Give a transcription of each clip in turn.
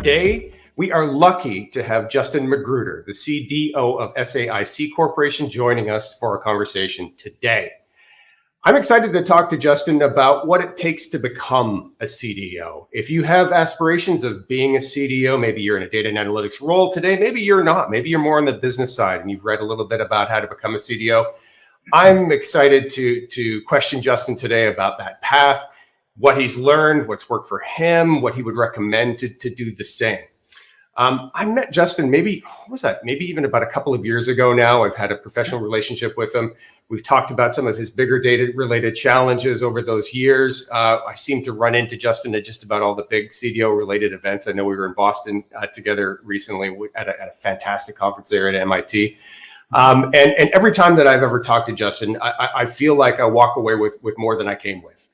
Today, we are lucky to have Justin Magruder, the CDO of SAIC Corporation, joining us for our conversation today. I'm excited to talk to Justin about what it takes to become a CDO. If you have aspirations of being a CDO, maybe you're in a data and analytics role today, maybe you're not, maybe you're more on the business side and you've read a little bit about how to become a CDO. I'm excited to question Justin today about that path, what he's learned, what's worked for him, what he would recommend to do the same. I met Justin maybe even about a couple of years ago now. I've had a professional relationship with him. We've talked about some of his bigger data-related challenges over those years. I seem to run into Justin at just about all the big CDO-related events. I know we were in Boston together recently at a fantastic conference there at MIT. And every time that I've ever talked to Justin, I feel like I walk away with more than I came with,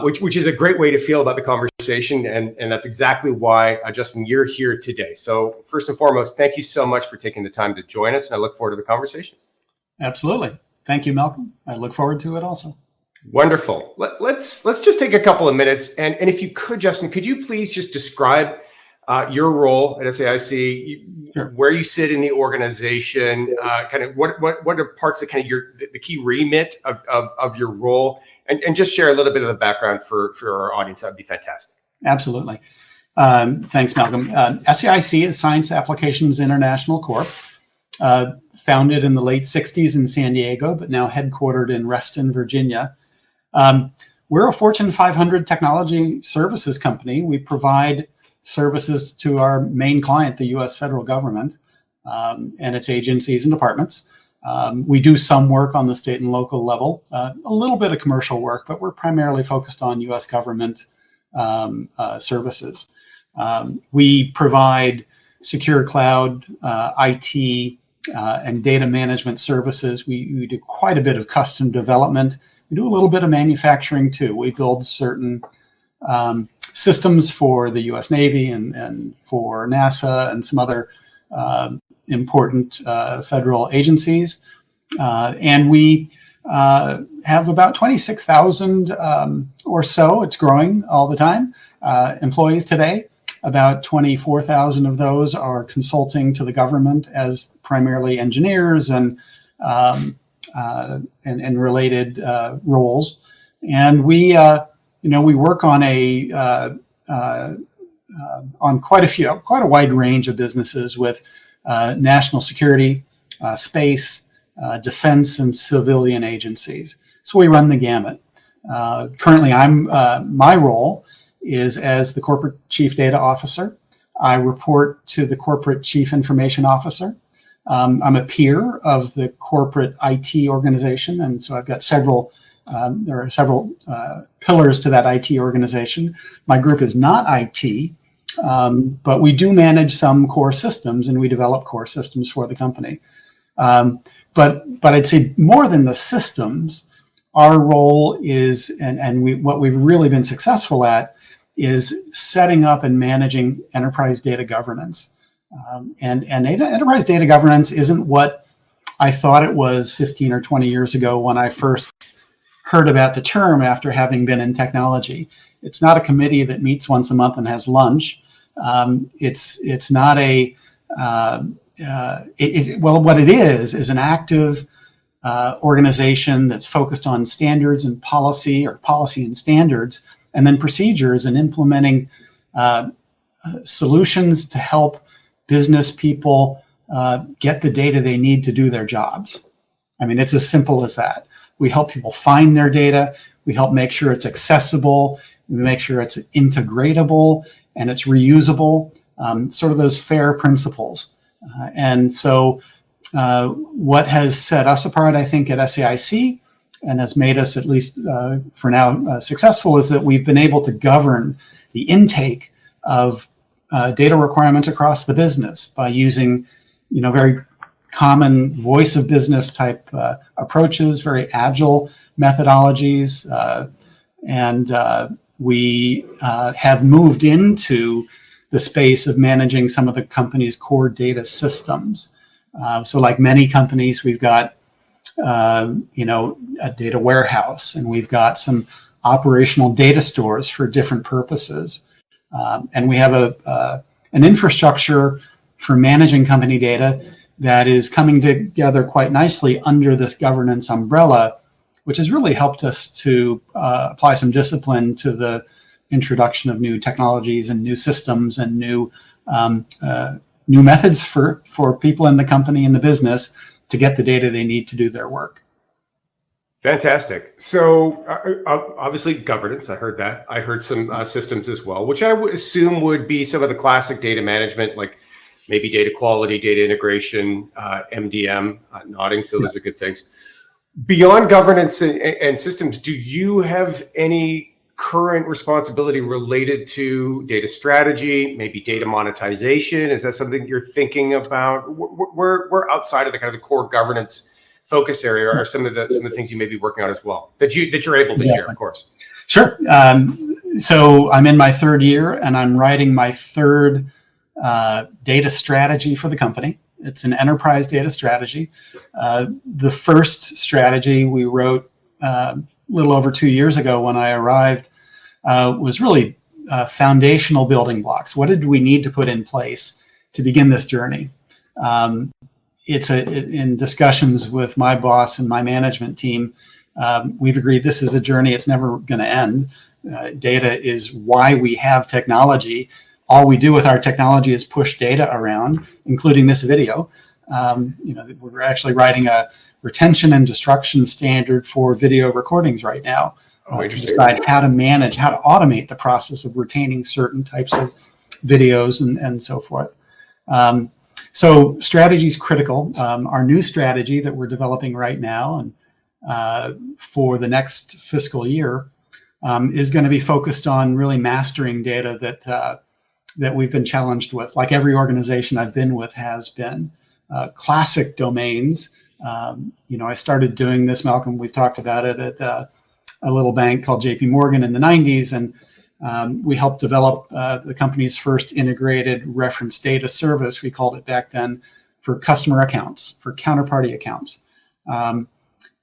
which is a great way to feel about the conversation. And that's exactly why, Justin, you're here today. So first and foremost, thank you so much for taking the time to join us. And I look forward to the conversation. Absolutely. Thank you, Malcolm. I look forward to it also. Wonderful. Let's just take a couple of minutes. And if you could, Justin, could you please just describe your role at SAIC, Sure. where you sit in the organization, kind of what are parts of kind of the key remit of your role, and just share a little bit of the background for our audience. That would be fantastic. Absolutely. Thanks, Malcolm. SAIC is Science Applications International Corp., founded in the late 60s in San Diego, but now headquartered in Reston, Virginia. We're a Fortune 500 technology services company. We provide services to our main client, the U.S. federal government, and its agencies and departments. We do some work on the state and local level, a little bit of commercial work, but we're primarily focused on U.S. government services. We provide secure cloud, IT, and data management services. We do quite a bit of custom development. We do a little bit of manufacturing too. We build certain systems for the U.S. Navy and for NASA and some other important federal agencies. And we have about 26,000 or so, it's growing all the time, employees today. About 24,000 of those are consulting to the government as primarily engineers and related roles. And we work on on quite a wide range of businesses with national security, space, defense, and civilian agencies. So we run the gamut. Currently, my role is as the corporate chief data officer. I report to the corporate chief information officer. I'm a peer of the corporate IT organization, and so I've got there are several pillars to that IT organization. My group is not IT, but we do manage some core systems, and we develop core systems for the company. But I'd say more than the systems, our role is, what we've really been successful at, is setting up and managing enterprise data governance. And enterprise data governance isn't what I thought it was 15 or 20 years ago when I first heard about the term after having been in technology. It's not a committee that meets once a month and has lunch. It's not what it is an active organization that's focused on standards and policy, or policy and standards, and then procedures, and implementing solutions to help business people get the data they need to do their jobs. I mean, it's as simple as that. We help people find their data. We help make sure it's accessible. We make sure it's integratable and it's reusable, sort of those FAIR principles. And so what has set us apart, I think, at SAIC, and has made us, at least for now, successful, is that we've been able to govern the intake of data requirements across the business by using, very common voice of business type approaches, very agile methodologies, and we have moved into the space of managing some of the company's core data systems. So like many companies, we've got a data warehouse, and we've got some operational data stores for different purposes. And we have an infrastructure for managing company data that is coming together quite nicely under this governance umbrella, which has really helped us to apply some discipline to the introduction of new technologies and new systems and new methods for people in the company and the business to get the data they need to do their work. Fantastic. So obviously governance, I heard that. I heard some systems as well, which I would assume would be some of the classic data management, like maybe data quality, data integration, MDM, nodding. So those are good things. Beyond governance and systems, do you have any current responsibility related to data strategy, maybe data monetization? Is that something you're thinking about? We're outside of the kind of the core governance focus area are some of the things you may be working on as well that you're able to share, of course. Sure. So I'm in my third year and I'm writing my third data strategy for the company. It's an enterprise data strategy. The first strategy we wrote a little over 2 years ago when I arrived was really foundational building blocks. What did we need to put in place to begin this journey? In discussions with my boss and my management team, we've agreed this is a journey. It's never going to end. Data is why we have technology. All we do with our technology is push data around, including this video. We're actually writing a retention and destruction standard for video recordings right now to decide how to manage, how to automate the process of retaining certain types of videos and so forth. So strategy is critical. Our new strategy that we're developing right now and for the next fiscal year is going to be focused on really mastering data that we've been challenged with, like every organization I've been with has been. Classic domains. I started doing this, Malcolm, we've talked about it at a little bank called JP Morgan in the 90s, and we helped develop the company's first integrated reference data service, we called it back then, for customer accounts, for counterparty accounts.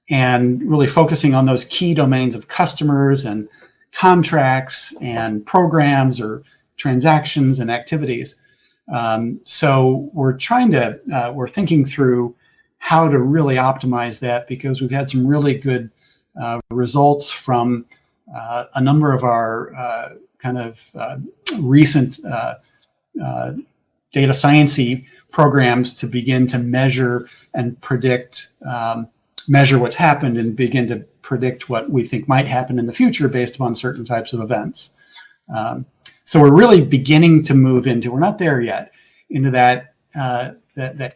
And really focusing on those key domains of customers and contracts and programs or transactions and activities. So we're thinking through how to really optimize that, because we've had some really good results from a number of our recent data science-y programs to begin to measure and predict, measure what's happened and begin to predict what we think might happen in the future based upon certain types of events. So we're really beginning to move into, we're not there yet, into that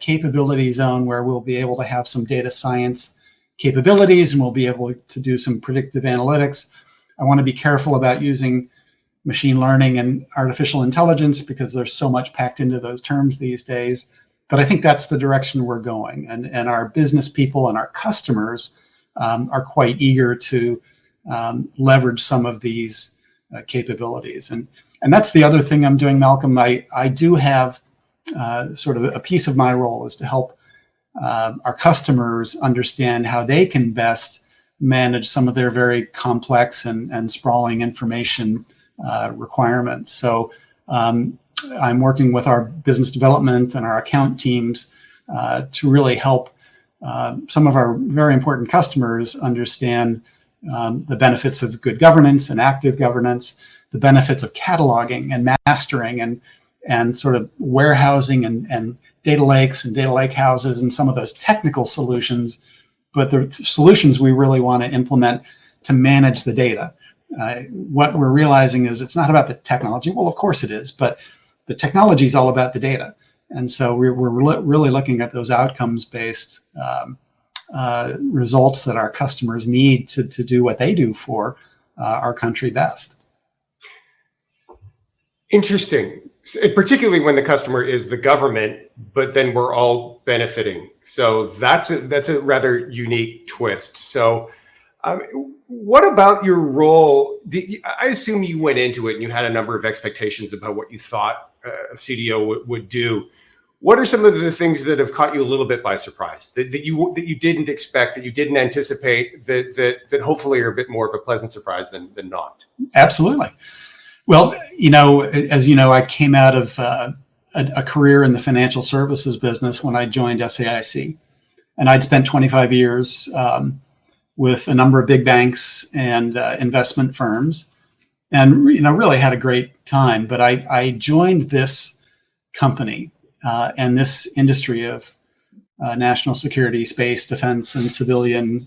capability zone where we'll be able to have some data science capabilities and we'll be able to do some predictive analytics. I want to be careful about using machine learning and artificial intelligence because there's so much packed into those terms these days. But I think that's the direction we're going. And our business people and our customers are quite eager to leverage some of these capabilities. And that's the other thing I'm doing, Malcolm. I do have sort of a piece of my role is to help our customers understand how they can best manage some of their very complex and sprawling information requirements. So I'm working with our business development and our account teams to really help some of our very important customers understand the benefits of good governance and active governance, the benefits of cataloging and mastering and sort of warehousing and data lakes and data lake houses and some of those technical solutions, but the solutions we really want to implement to manage the data. What we're realizing is it's not about the technology. Well, of course it is, but the technology is all about the data. And so we're really looking at those outcomes-based results that our customers need to do what they do for our country best. Interesting. Particularly when the customer is the government, but then we're all benefiting. So that's a rather unique twist. So what about your role? I assume you went into it and you had a number of expectations about what you thought a CDO would do. What are some of the things that have caught you a little bit by surprise that you didn't expect, that you didn't anticipate, that hopefully are a bit more of a pleasant surprise than not? Absolutely. Well, as you know, I came out of a career in the financial services business when I joined SAIC, and I'd spent 25 years with a number of big banks and investment firms, and really had a great time. But I joined this company and this industry of national security, space, defense, and civilian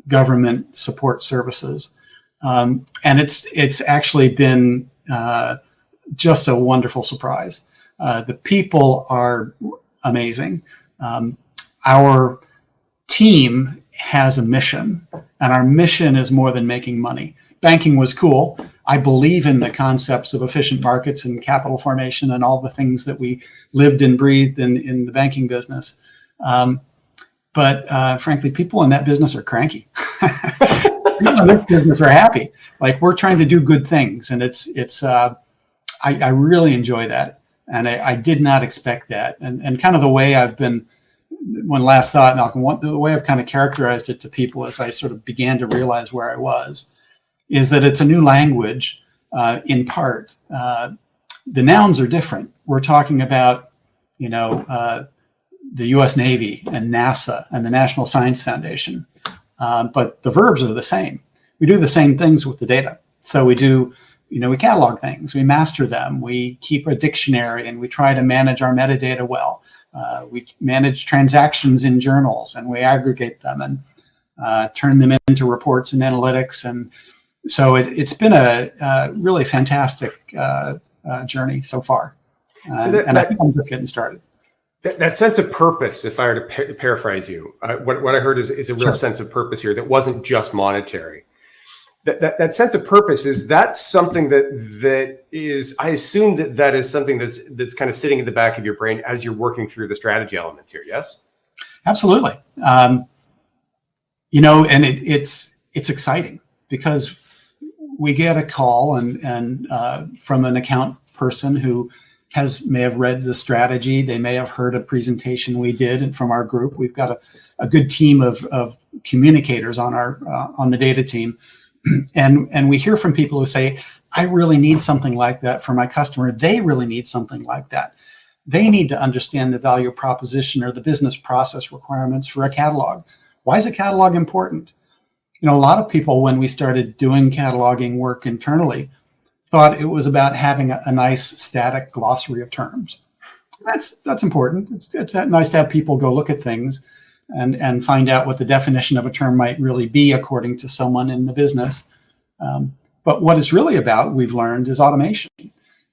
government support services. And it's actually been just a wonderful surprise. The people are amazing. Our team has a mission, and our mission is more than making money. Banking was cool. I believe in the concepts of efficient markets and capital formation and all the things that we lived and breathed in the banking business. But frankly, people in that business are cranky. People in this business are happy. Like, we're trying to do good things, and I really enjoy that, and I did not expect that. And kind of the way I've been, one last thought, Malcolm, the way I've kind of characterized it to people as I sort of began to realize where I was, is that it's a new language in part. The nouns are different. We're talking about, the U.S. Navy and NASA and the National Science Foundation. But the verbs are the same. We do the same things with the data. So we do, we catalog things, we master them, we keep a dictionary, and we try to manage our metadata well. We manage transactions in journals, and we aggregate them and turn them into reports and analytics. And so it's been a really fantastic journey so far. And I think I'm just getting started. That sense of purpose, if I were to paraphrase you, what I heard is a real sense of purpose here that wasn't just monetary. That sense of purpose, is that something that is, I assume that is something that's kind of sitting in the back of your brain as you're working through the strategy elements here, yes? Absolutely. And it's exciting because we get a call and from an account person who may have read the strategy. They may have heard a presentation we did, and from our group, we've got a good team of communicators on the data team, and we hear from people who say, "I really need something like that for my customer. They really need something like that. They need to understand the value proposition or the business process requirements for a catalog. Why is a catalog important?" A lot of people, when we started doing cataloging work internally, thought it was about having a nice static glossary of terms. That's important. It's nice to have people go look at things and find out what the definition of a term might really be according to someone in the business. But what it's really about, we've learned, is automation.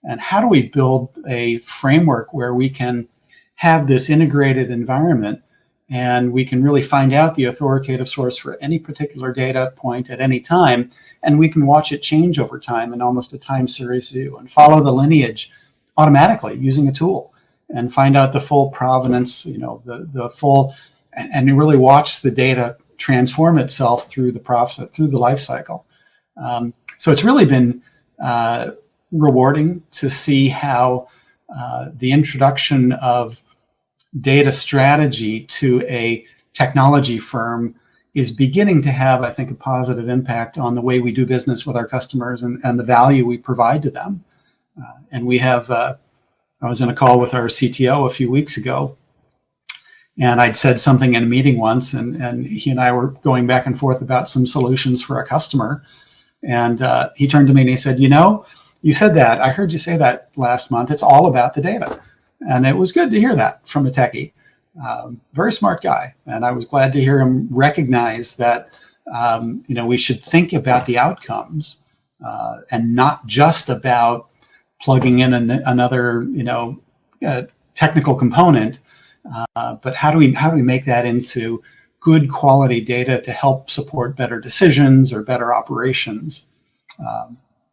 And how do we build a framework where we can have this integrated environment and we can really find out the authoritative source for any particular data point at any time, and we can watch it change over time in almost a time series view and follow the lineage automatically using a tool and find out the full provenance, the full, and really watch the data transform itself through the process, through the life cycle. So it's really been rewarding to see how the introduction of data strategy to a technology firm is beginning to have, I think, a positive impact on the way we do business with our customers and the value we provide to them. And we have, I was in a call with our CTO a few weeks ago, and I'd said something in a meeting once, and he and I were going back and forth about some solutions for a customer. And he turned to me and he said, you said that. I heard you say that last month. It's all about the data. And it was good to hear that from a techie. Very smart guy. And I was glad to hear him recognize that, we should think about the outcomes and not just about plugging in another, technical component, but how do we make that into good quality data to help support better decisions or better operations?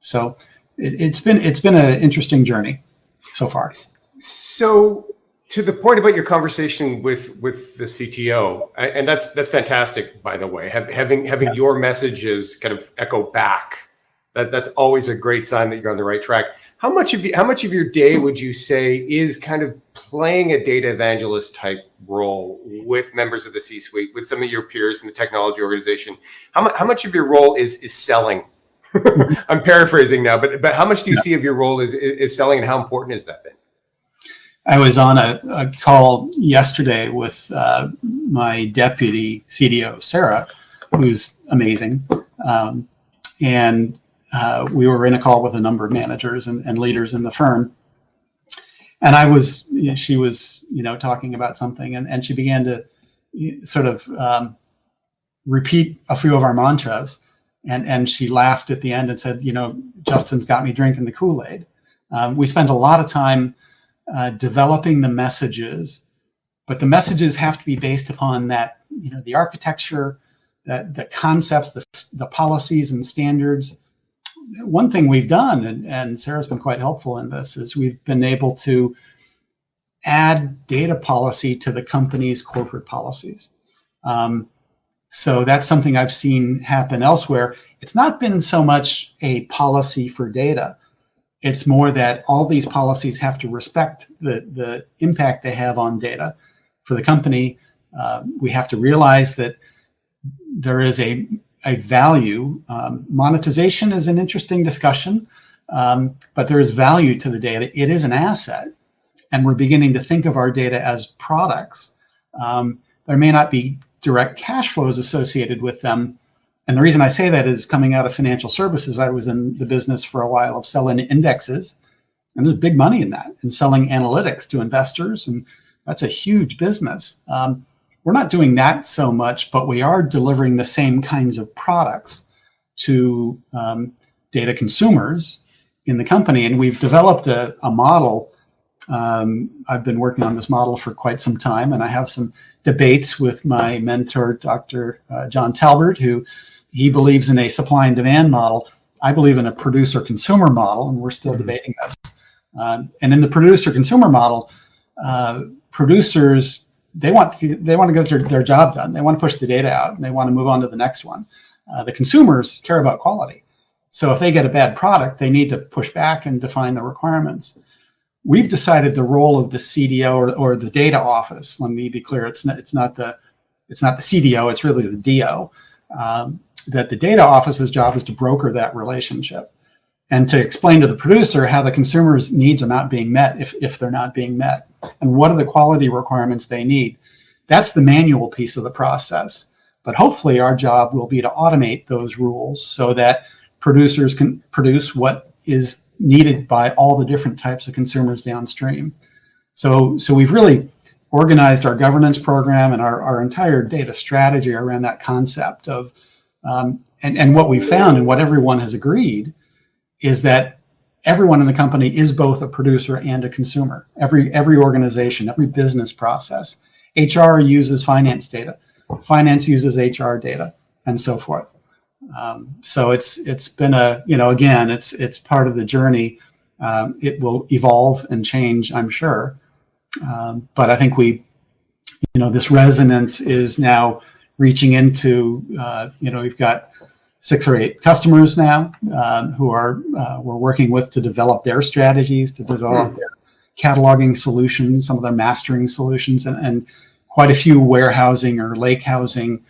So it's been an interesting journey so far. So, to the point about your conversation with the CTO, and that's fantastic, by the way, having your messages kind of echo back, that's always a great sign that you're on the right track. How much of your day would you say is kind of playing a data evangelist type role with members of the C-suite, with some of your peers in the technology organization? How much of your role is selling I'm paraphrasing now, but how much do you see of your role is selling, and how important has that been? I was on a call yesterday with my deputy CDO, Sarah, who's amazing. And we were in a call with a number of managers and leaders in the firm. And she was, talking about something, and she began to sort of repeat a few of our mantras. And she laughed at the end and said, Justin's got me drinking the Kool-Aid. We spent a lot of time developing the messages, but the messages have to be based upon that, the architecture, the concepts, the policies and standards. One thing we've done, and Sarah's been quite helpful in this, is we've been able to add data policy to the company's corporate policies. So that's something I've seen happen elsewhere. It's not been so much a policy for data. It's more that all these policies have to respect the impact they have on data. For the company, we have to realize that there is a value. Monetization is an interesting discussion, but there is value to the data. It is an asset, and we're beginning to think of our data as products. There may not be direct cash flows associated with them. And the reason I say that is coming out of financial services, I was in the business for a while of selling indexes, and there's big money in that, and selling analytics to investors, and that's a huge business. We're not doing that so much, but we are delivering the same kinds of products to data consumers in the company. And we've developed a model. I've been working on this model for quite some time, and I have some debates with my mentor, Dr. John Talbert, who he believes in a supply and demand model. I believe in a producer-consumer model, and we're still debating this. And in the producer-consumer model, producers, they want to get their job done. They want to push the data out, and they want to move on to the next one. The consumers care about quality. So if they get a bad product, they need to push back and define the requirements. We've decided the role of the CDO or the data office. Let me be clear: it's not the CDO. It's really the DO. That the data office's job is to broker that relationship and to explain to the producer how the consumer's needs are not being met, if they're not being met, and what are the quality requirements they need. That's the manual piece of the process. But hopefully, our job will be to automate those rules so that producers can produce what is needed by all the different types of consumers downstream. So we've really organized our governance program and our entire data strategy around that concept of, and what we found and what everyone has agreed is that everyone in the company is both a producer and a consumer. Every organization, every business process. HR uses finance data, finance uses HR data, and so forth. So it's been again, it's part of the journey. It will evolve and change, I'm sure. But I think this resonance is now reaching into, we've got 6 or 8 customers now who we're working with to develop their strategies, to develop their cataloging solutions, some of their mastering solutions, and quite a few warehousing or lake housing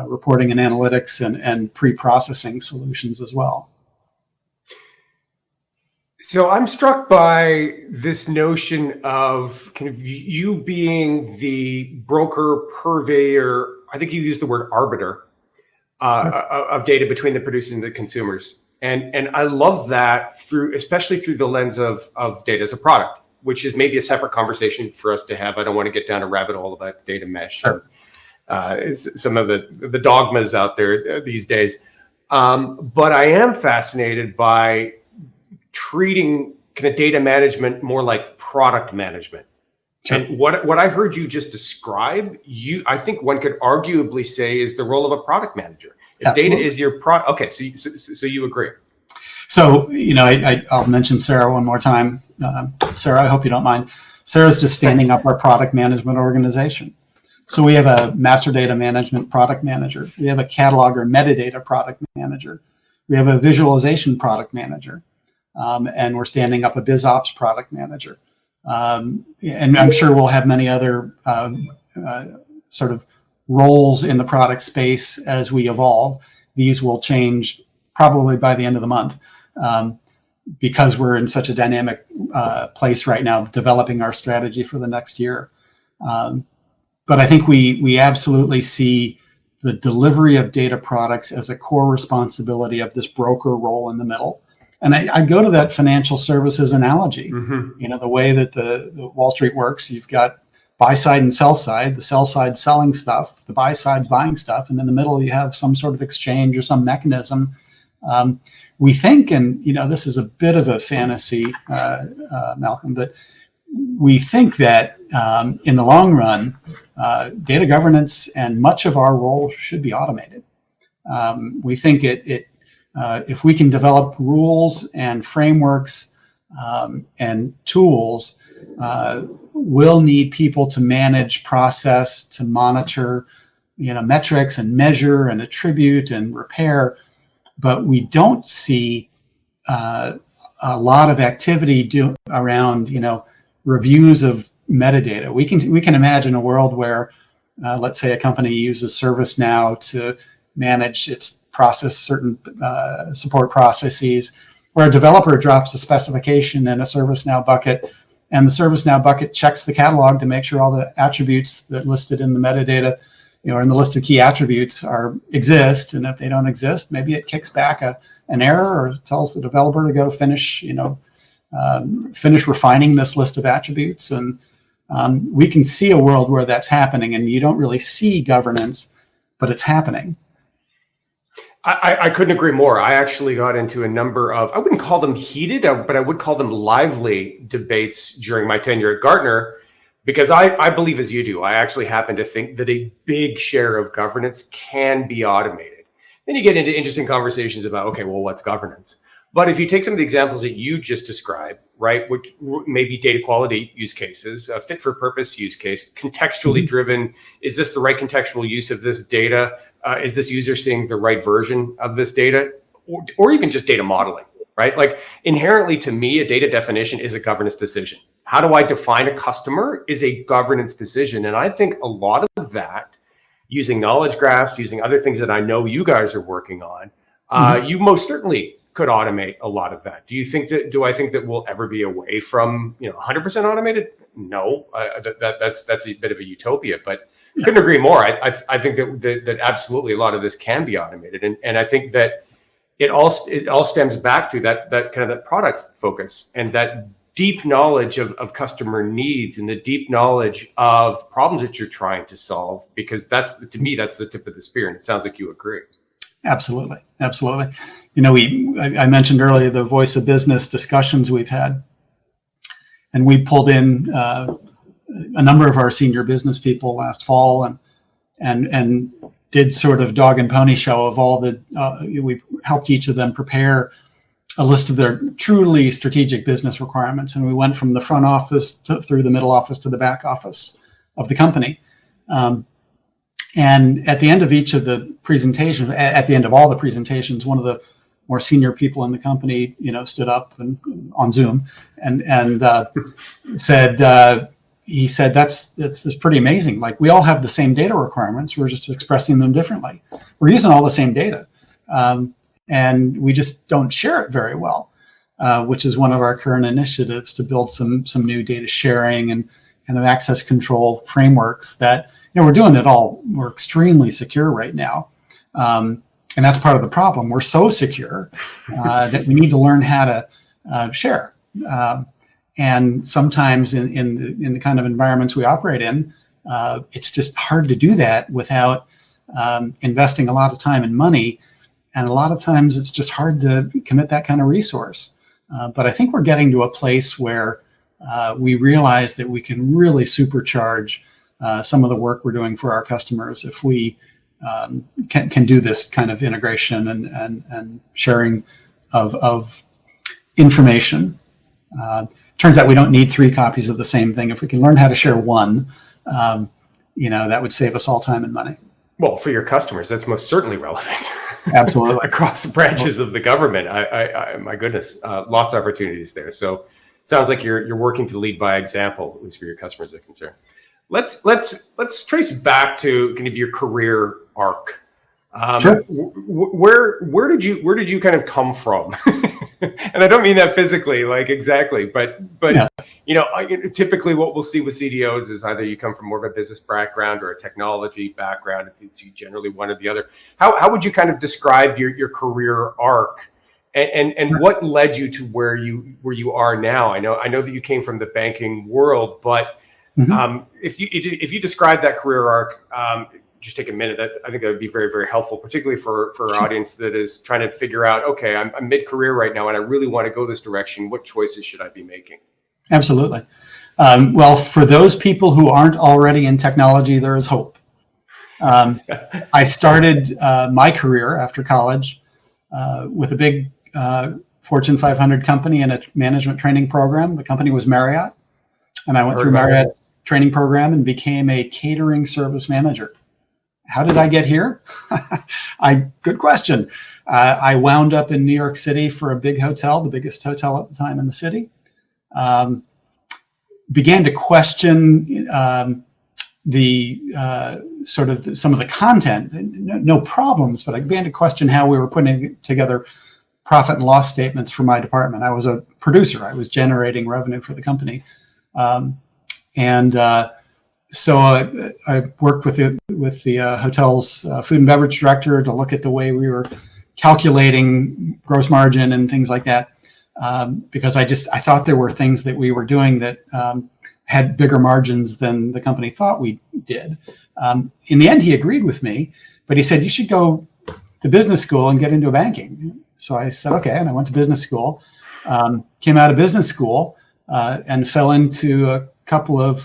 reporting and analytics and pre-processing solutions as well. So I'm struck by this notion of kind of you being the broker, purveyor, I think you used the word arbiter, of data between the producers and the consumers. And I love that especially through the lens of data as a product, which is maybe a separate conversation for us to have. I don't want to get down a rabbit hole about data mesh. Sure. Some of the dogmas out there these days. But I am fascinated by treating kind of data management more like product management. Sure. And what I heard you just describe, I think one could arguably say is the role of a product manager. If Absolutely. Data is your product. Okay, so you agree. So, I'll mention Sarah one more time. Sarah, I hope you don't mind. Sarah's just standing up our product management organization. So we have a master data management product manager. We have a catalog or metadata product manager. We have a visualization product manager. And we're standing up a BizOps product manager. And I'm sure we'll have many other sort of roles in the product space as we evolve. These will change probably by the end of the month, because we're in such a dynamic place right now, developing our strategy for the next year. But I think we absolutely see the delivery of data products as a core responsibility of this broker role in the middle. And I go to that financial services analogy. The way that the Wall Street works, you've got buy side and sell side, the sell side selling stuff, the buy side's buying stuff, and in the middle you have some sort of exchange or some mechanism. We think, and this is a bit of a fantasy, Malcolm, but we think that in the long run, data governance and much of our role should be automated. We think if we can develop rules and frameworks and tools, we'll need people to manage, process, to monitor, metrics and measure and attribute and repair. But we don't see a lot of activity around, reviews of metadata. We can imagine a world where, let's say, a company uses ServiceNow to manage its certain support processes, where a developer drops a specification in a ServiceNow bucket, and the ServiceNow bucket checks the catalog to make sure all the attributes that listed in the metadata, in the list of key attributes exist. And if they don't exist, maybe it kicks back an error or tells the developer to go finish refining this list of attributes. And we can see a world where that's happening, and you don't really see governance, but it's happening. I couldn't agree more. I actually got into a number of, I wouldn't call them heated, but I would call them lively debates during my tenure at Gartner, because I believe, as you do, I actually happen to think that a big share of governance can be automated. Then you get into interesting conversations about, okay, well, what's governance? But if you take some of the examples that you just described, right, which may be data quality use cases, a fit for purpose use case, contextually driven, is this the right contextual use of this data? Is this user seeing the right version of this data, or even just data modeling, right? Like, inherently to me, a data definition is a governance decision. How do I define a customer is a governance decision. And I think a lot of that, using knowledge graphs, using other things that I know you guys are working on, you most certainly could automate a lot of that. Do I think that we'll ever be away from 100% automated? No, that's a bit of a utopia, but couldn't agree more. I think that absolutely a lot of this can be automated, and I think that it all stems back to that kind of that product focus and that deep knowledge of customer needs and the deep knowledge of problems that you're trying to solve, because to me that's the tip of the spear, and it sounds like you agree. Absolutely. I mentioned earlier the voice of business discussions we've had, and we pulled in a number of our senior business people last fall and did sort of dog and pony show of all we helped each of them prepare a list of their truly strategic business requirements. And we went from the front office through the middle office to the back office of the company. And at the end of each of the presentations, at the end of all the presentations, one of the more senior people in the company, stood up and on Zoom and said, he said, that's pretty amazing. Like, we all have the same data requirements. We're just expressing them differently. We're using all the same data. And we just don't share it very well, which is one of our current initiatives to build some new data sharing and kind of access control frameworks that, we're doing it all. We're extremely secure right now. And that's part of the problem. We're so secure that we need to learn how to share. And sometimes in the kind of environments we operate in, it's just hard to do that without investing a lot of time and money. And a lot of times it's just hard to commit that kind of resource. But I think we're getting to a place where we realize that we can really supercharge some of the work we're doing for our customers if we can do this kind of integration and sharing of information. Turns out we don't need 3 copies of the same thing. If we can learn how to share one, that would save us all time and money. Well, for your customers, that's most certainly relevant. Absolutely. Across the branches of the government. I my goodness, lots of opportunities there. So sounds like you're working to lead by example, at least for your customers are concerned. Let's trace back to kind of your career arc. Sure. Where did you kind of come from? And I don't mean that physically, like exactly, but Yeah. typically what we'll see with CDOs is either you come from more of a business background or a technology background. It's generally one or the other. How would you kind of describe your career arc, and what led you to where you are now? I know that you came from the banking world, but if you describe that career arc, just take a minute. I think that would be very, very helpful, particularly for our audience that is trying to figure out, okay, I'm mid-career right now and I really want to go this direction. What choices should I be making? Absolutely. Well, for those people who aren't already in technology, there is hope. I started my career after college with a big Fortune 500 company in a management training program. The company was Marriott, and I went through Marriott's training program and became a catering service manager. How did I get here? Good question. I wound up in New York City for a big hotel, the biggest hotel at the time in the city. Began to question some of the content. No problems, but I began to question how we were putting together profit and loss statements for my department. I was a producer. I was generating revenue for the company, so I worked with the hotel's food and beverage director to look at the way we were calculating gross margin and things like that, because I thought there were things that we were doing that had bigger margins than the company thought we did. In the end, he agreed with me, but he said, you should go to business school and get into banking. So I said, okay, and I went to business school, came out of business school and fell into a couple of,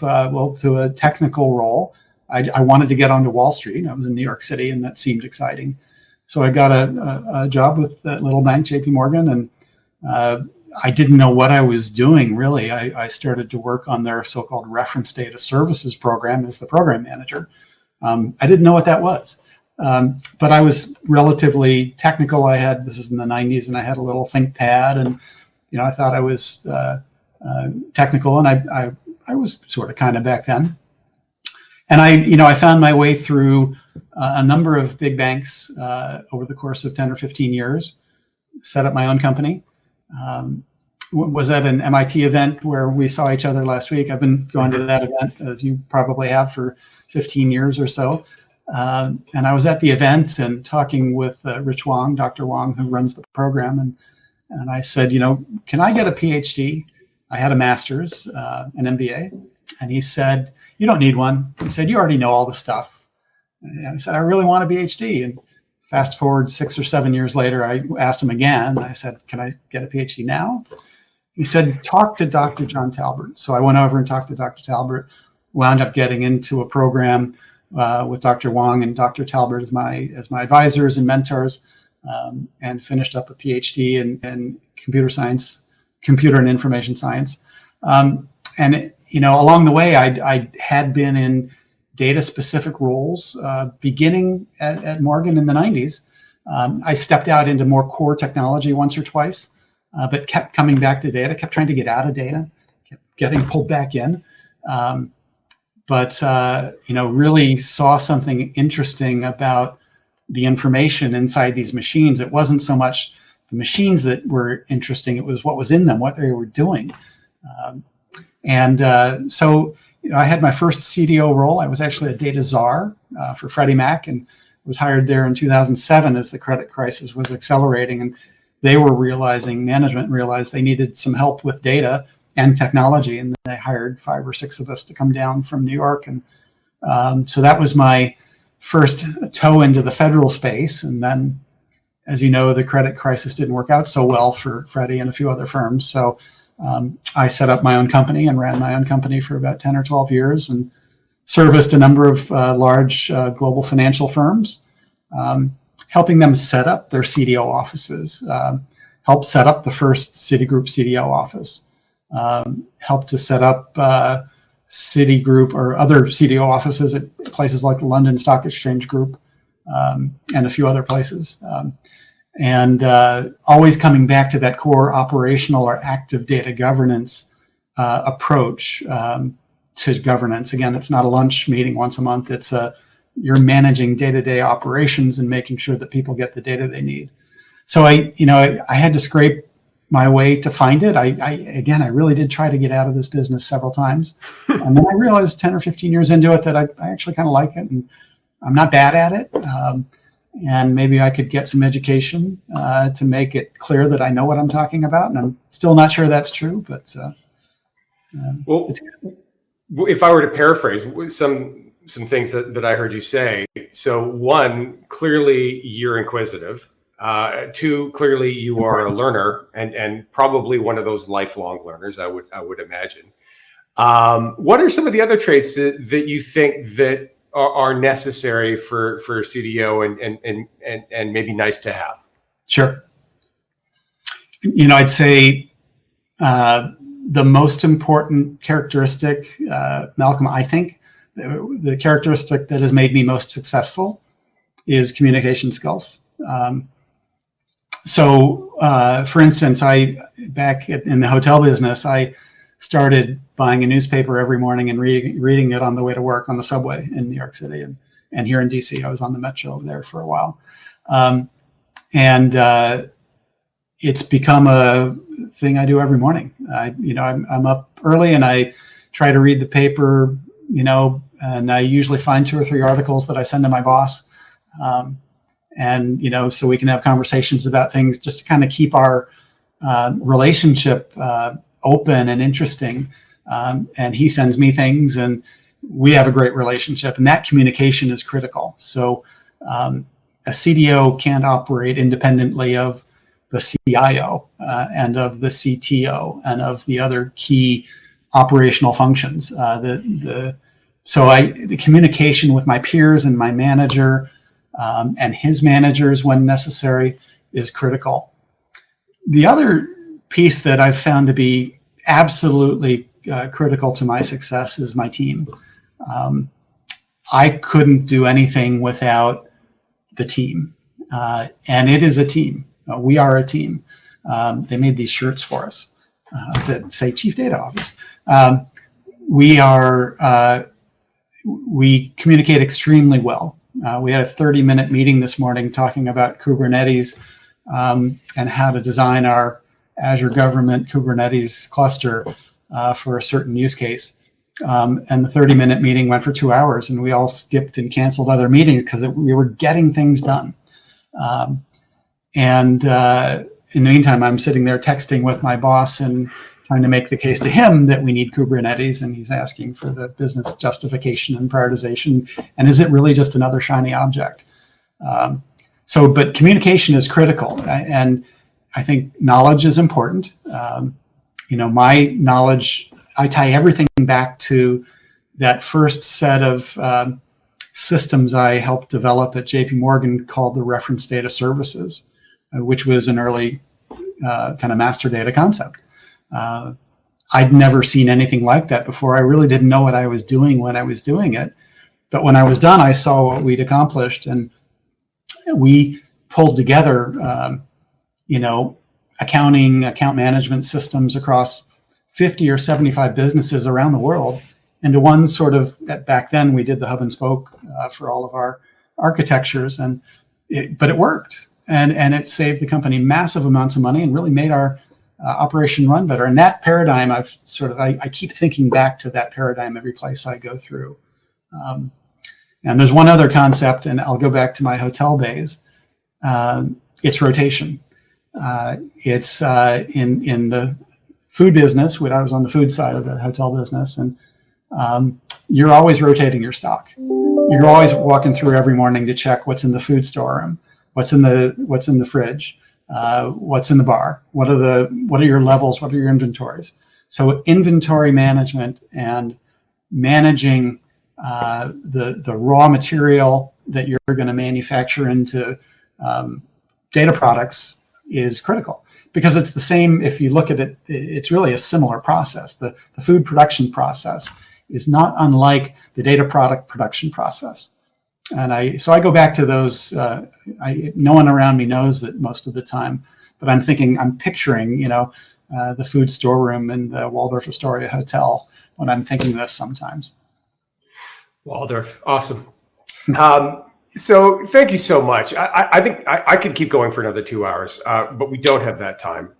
to a technical role. I wanted to get onto Wall Street. I was in New York City and that seemed exciting. So I got a job with that little bank, JP Morgan, and I didn't know what I was doing, really. I started to work on their so-called reference data services program as the program manager. I didn't know what that was, but I was relatively technical. This is in the 90s, and I had a little ThinkPad, and I thought I was technical, and I was sort of kind of back then. And I found my way through a number of big banks over the course of 10 or 15 years, set up my own company. Was at an MIT event where we saw each other last week. I've been going to that event, as you probably have, for 15 years or so. And I was at the event and talking with Rich Wong, Dr. Wong, who runs the program. And I said, can I get a PhD? I had a master's, an MBA. And he said, you don't need one. He said, you already know all the stuff. And I said, I really want a PhD. And fast forward 6 or 7 years later, I asked him again. I said, can I get a PhD now? He said, talk to Dr. John Talbert. So I went over and talked to Dr. Talbert, wound up getting into a program with Dr. Wong and Dr. Talbert as my advisors and mentors, and finished up a PhD in computer science, computer and information science. Along the way, I had been in data-specific roles beginning at Morgan in the 90s. I stepped out into more core technology once or twice, but kept coming back to data, kept trying to get out of data, kept getting pulled back in. But really saw something interesting about the information inside these machines. It wasn't so much the machines that were interesting, it was what was in them, what they were doing. So I had my first CDO role. I was actually a data czar for Freddie Mac, and was hired there in 2007 as the credit crisis was accelerating. And management realized they needed some help with data and technology. And they hired 5 or 6 of us to come down from New York. And so that was my first toe into the federal space. And then, as you know, the credit crisis didn't work out so well for Freddie and a few other firms. So I set up my own company and ran my own company for about 10 or 12 years and serviced a number of large global financial firms, helping them set up their CDO offices, helped set up the first Citigroup CDO office, helped to set up Citigroup or other CDO offices at places like the London Stock Exchange Group and a few other places. Always coming back to that core operational or active data governance approach to governance. Again, it's not a lunch meeting once a month. It's You're managing day-to-day operations and making sure that people get the data they need. So I had to scrape my way to find it. I really did try to get out of this business several times. And then I realized 10 or 15 years into it that I actually kind of like it, and I'm not bad at it. And maybe I could get some education to make it clear that I know what I'm talking about. And I'm still not sure that's true, but well, if I were to paraphrase some things that I heard you say. So one, clearly you're inquisitive. Two, clearly you are a learner, and probably one of those lifelong learners, I would imagine. What are some of the other traits that you think that are necessary for a CDO and maybe nice to have? Sure. I'd say the most important characteristic, Malcolm, I think the characteristic that has made me most successful is communication skills. For instance, back in the hotel business, I started buying a newspaper every morning and reading it on the way to work on the subway in New York City, and here in DC. I was on the Metro over there for a while. It's become a thing I do every morning. I'm up early and I try to read the paper, and I usually find 2 or 3 articles that I send to my boss. So we can have conversations about things just to kind of keep our relationship open and interesting. And he sends me things and we have a great relationship, and that communication is critical. So a CDO can't operate independently of the CIO and of the CTO and of the other key operational functions. The communication with my peers and my manager and his managers when necessary is critical. The other piece that I've found to be absolutely critical to my success is my team. I couldn't do anything without the team, and it is a team. We are a team. They made these shirts for us that say Chief Data Office. We communicate extremely well. We had a 30-minute meeting this morning talking about Kubernetes and how to design our Azure government Kubernetes cluster for a certain use case. And the 30-minute meeting went for 2 hours, and we all skipped and canceled other meetings because we were getting things done. In the meantime, I'm sitting there texting with my boss and trying to make the case to him that we need Kubernetes, and he's asking for the business justification and prioritization. And is it really just another shiny object? But communication is critical, and I think knowledge is important. My knowledge, I tie everything back to that first set of systems I helped develop at JP Morgan called the Reference Data Services, which was an early kind of master data concept. I'd never seen anything like that before. I really didn't know what I was doing when I was doing it. But when I was done, I saw what we'd accomplished. And we pulled together, accounting, account management systems across 50 or 75 businesses around the world into one sort of, back then we did the hub and spoke for all of our architectures, but it worked. And it saved the company massive amounts of money and really made our operation run better. And that paradigm, I keep thinking back to that paradigm every place I go through. And there's one other concept, and I'll go back to my hotel days. It's rotation. It's in the food business, when I was on the food side of the hotel business, and you're always rotating your stock. You're always walking through every morning to check what's in the food storeroom, what's in the fridge, what's in the bar, what are your levels, what are your inventories. So inventory management and managing the raw material that you're going to manufacture into data products is critical, because it's the same. If you look at it, it's really a similar process. The food production process is not unlike the data product production process. And I go back to those. No one around me knows that most of the time, but I'm picturing, the food storeroom in the Waldorf Astoria Hotel when I'm thinking this sometimes. Waldorf, awesome. So thank you so much. I think I could keep going for another 2 hours, but we don't have that time.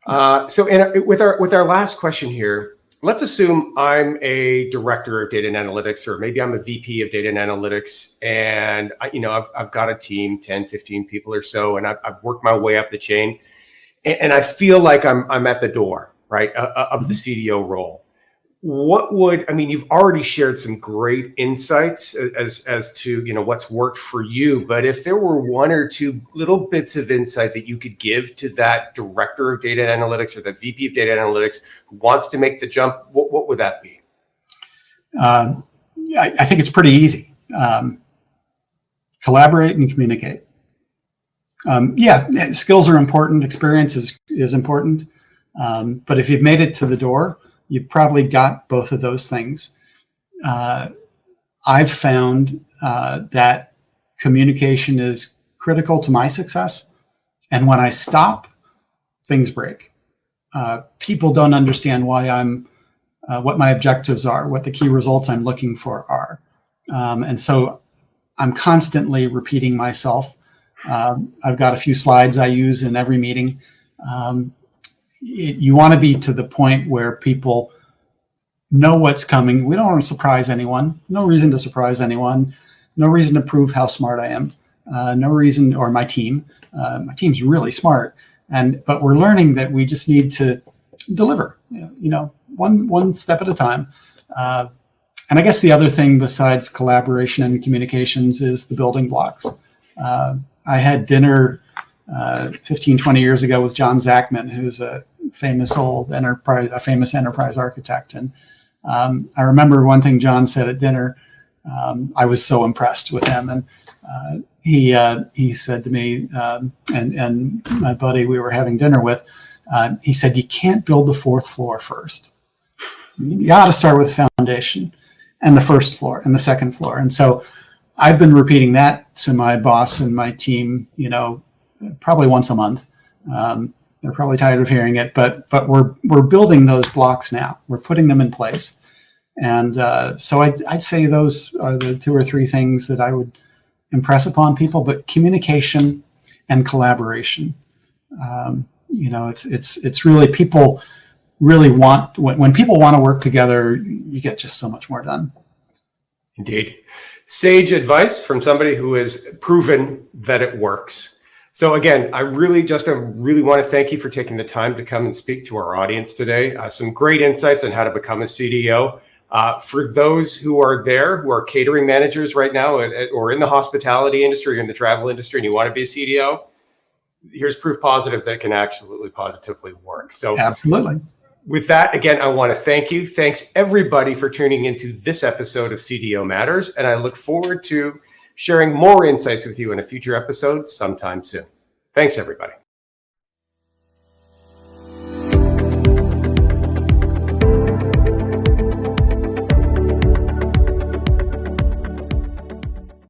With our last question here, let's assume I'm a director of data and analytics, or maybe I'm a VP of data and analytics, and I've got a team, 10, 15 people or so, and I've worked my way up the chain, and I feel like I'm at the door, right, of the CDO role. You've already shared some great insights as to, what's worked for you, but if there were one or two little bits of insight that you could give to that director of data analytics or the VP of data analytics who wants to make the jump, what would that be? I think it's pretty easy. Collaborate and communicate. Skills are important. Experience is important. But if you've made it to the door, you've probably got both of those things. I've found that communication is critical to my success. And when I stop, things break. People don't understand why what my objectives are, what the key results I'm looking for are. And so I'm constantly repeating myself. I've got a few slides I use in every meeting. You want to be to the point where people know what's coming. We don't want to surprise anyone. No reason to surprise anyone. No reason to prove how smart I am. No reason, or my team. My team's really smart, but we're learning that we just need to deliver. One step at a time. And I guess the other thing besides collaboration and communications is the building blocks. I had dinner 15, 20 years ago with John Zachman, who's a famous enterprise architect. And I remember one thing John said at dinner. I was so impressed with him. And he said to me, and my buddy we were having dinner with, he said, you can't build the fourth floor first. You got to start with the foundation and the first floor and the second floor. And so I've been repeating that to my boss and my team, probably once a month. They're probably tired of hearing it, but we're building those blocks now. We're putting them in place. And so I'd say those are the two or three things that I would impress upon people, but communication and collaboration. It's really, people really want, when people want to work together, you get just so much more done. Indeed. Sage advice from somebody who has proven that it works. So again, I really want to thank you for taking the time to come and speak to our audience today. Some great insights on how to become a CDO. For those who are there, who are catering managers right now, or in the hospitality industry or in the travel industry, and you want to be a CDO, here's proof positive that it can absolutely positively work. So absolutely. With that, again, I want to thank you. Thanks everybody for tuning into this episode of CDO Matters, and I look forward to sharing more insights with you in a future episode sometime soon. Thanks, everybody.